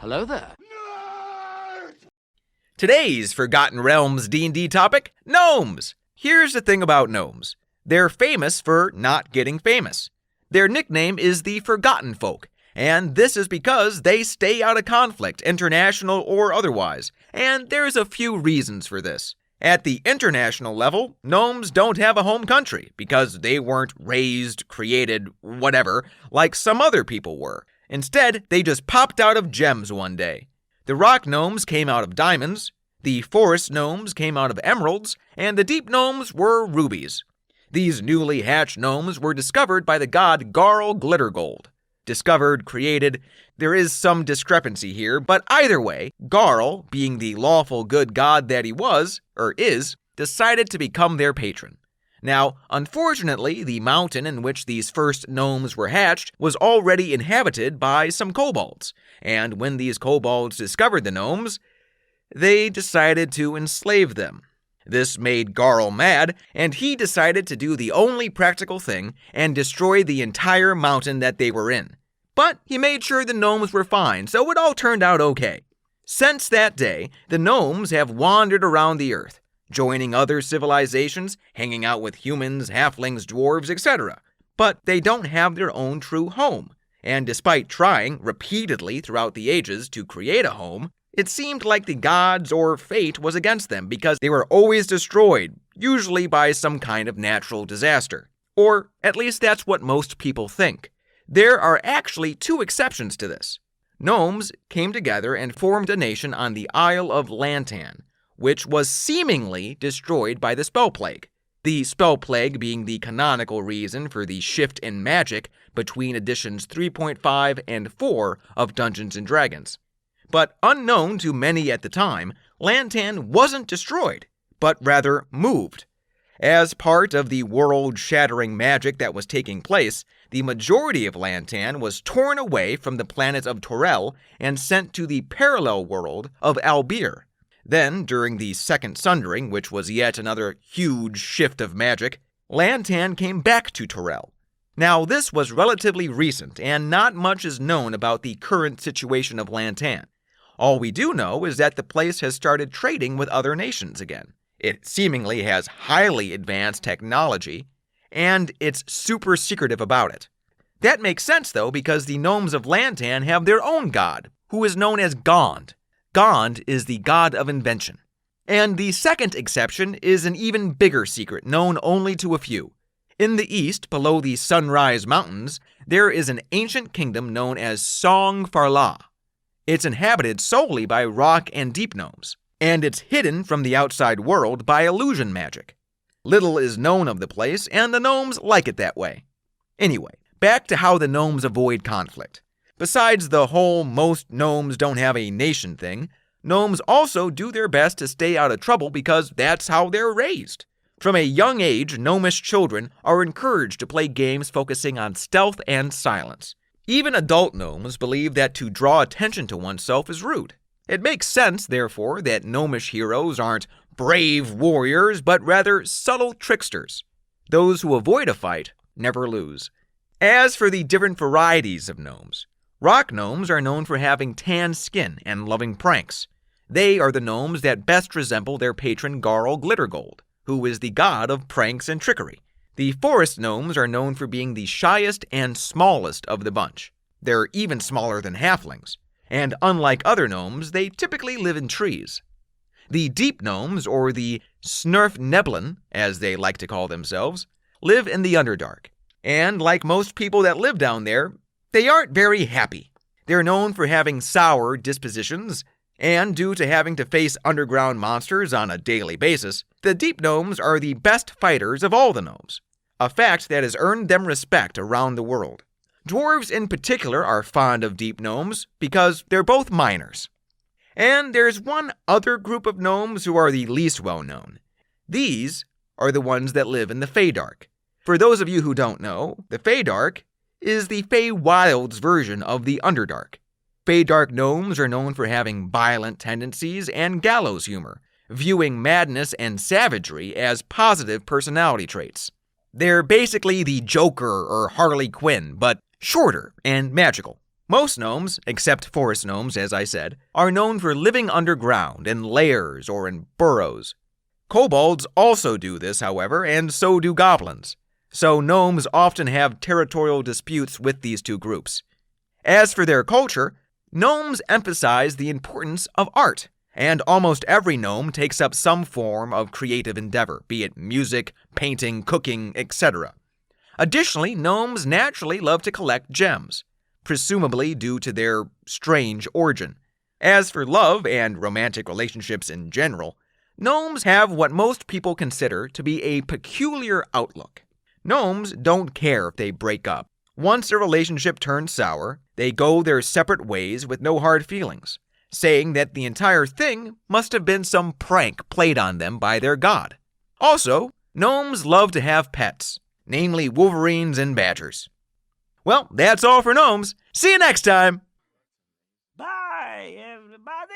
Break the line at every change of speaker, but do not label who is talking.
Hello there.
Today's Forgotten Realms D&D topic, Gnomes. Here's the thing about gnomes. They're famous for not getting famous. Their nickname is the Forgotten Folk, and this is because they stay out of conflict, international or otherwise, and there's a few reasons for this. At the international level, gnomes don't have a home country because they weren't raised, created, whatever, like some other people were. Instead, they just popped out of gems one day. The rock gnomes came out of diamonds, the forest gnomes came out of emeralds, and the deep gnomes were rubies. These newly hatched gnomes were discovered by the god Garl Glittergold. Discovered, created, there is some discrepancy here, but either way, Garl, being the lawful good god that he was, or is, decided to become their patron. Now, unfortunately, the mountain in which these first gnomes were hatched was already inhabited by some kobolds, and when these kobolds discovered the gnomes, they decided to enslave them. This made Garl mad, and he decided to do the only practical thing and destroy the entire mountain that they were in. But he made sure the gnomes were fine, so it all turned out okay. Since that day, the gnomes have wandered around the earth, joining other civilizations, hanging out with humans, halflings, dwarves, etc. But they don't have their own true home, and despite trying repeatedly throughout the ages to create a home, it seemed like the gods or fate was against them because they were always destroyed, usually by some kind of natural disaster. Or at least that's what most people think. There are actually two exceptions to this. Gnomes came together and formed a nation on the Isle of Lantan, which was seemingly destroyed by the Spell Plague. The Spell Plague being the canonical reason for the shift in magic between editions 3.5 and 4 of Dungeons & Dragons. But unknown to many at the time, Lantan wasn't destroyed, but rather moved. As part of the world-shattering magic that was taking place, the majority of Lantan was torn away from the planet of Torel and sent to the parallel world of Albir. Then, during the Second Sundering, which was yet another huge shift of magic, Lantan came back to Torel. Now, this was relatively recent, and not much is known about the current situation of Lantan. All we do know is that the place has started trading with other nations again. It seemingly has highly advanced technology, and it's super secretive about it. That makes sense, though, because the gnomes of Lantan have their own god, who is known as Gond. Gond is the god of invention. And the second exception is an even bigger secret, known only to a few. In the east, below the Sunrise Mountains, there is an ancient kingdom known as Song Farla. It's inhabited solely by rock and deep gnomes, and it's hidden from the outside world by illusion magic. Little is known of the place, and the gnomes like it that way. Anyway, back to how the gnomes avoid conflict. Besides the whole most gnomes don't have a nation thing, gnomes also do their best to stay out of trouble because that's how they're raised. From a young age, gnomish children are encouraged to play games focusing on stealth and silence. Even adult gnomes believe that to draw attention to oneself is rude. It makes sense, therefore, that gnomish heroes aren't brave warriors, but rather subtle tricksters. Those who avoid a fight never lose. As for the different varieties of gnomes, rock gnomes are known for having tan skin and loving pranks. They are the gnomes that best resemble their patron Garl Glittergold, who is the god of pranks and trickery. The forest gnomes are known for being the shyest and smallest of the bunch. They're even smaller than halflings, and unlike other gnomes, they typically live in trees. The deep gnomes, or the Snurfneblin, as they like to call themselves, live in the Underdark. And like most people that live down there, they aren't very happy. They're known for having sour dispositions, and due to having to face underground monsters on a daily basis, the deep gnomes are the best fighters of all the gnomes, a fact that has earned them respect around the world. Dwarves in particular are fond of deep gnomes because they're both miners. And there's one other group of gnomes who are the least well known. These are the ones that live in the Feydark. For those of you who don't know, the Feydark is the Feywild's version of the Underdark. Feydark gnomes are known for having violent tendencies and gallows humor, viewing madness and savagery as positive personality traits. They're basically the Joker or Harley Quinn, but shorter and magical. Most gnomes, except forest gnomes as I said, are known for living underground in lairs or in burrows. Kobolds also do this, however, and so do goblins. So gnomes often have territorial disputes with these two groups. As for their culture, gnomes emphasize the importance of art, and almost every gnome takes up some form of creative endeavor, be it music, painting, cooking, etc. Additionally, gnomes naturally love to collect gems, presumably due to their strange origin. As for love and romantic relationships in general, gnomes have what most people consider to be a peculiar outlook. Gnomes don't care if they break up. Once a relationship turns sour, they go their separate ways with no hard feelings, saying that the entire thing must have been some prank played on them by their god. Also, gnomes love to have pets, namely wolverines and badgers. Well, that's all for gnomes. See you next time!
Bye, everybody!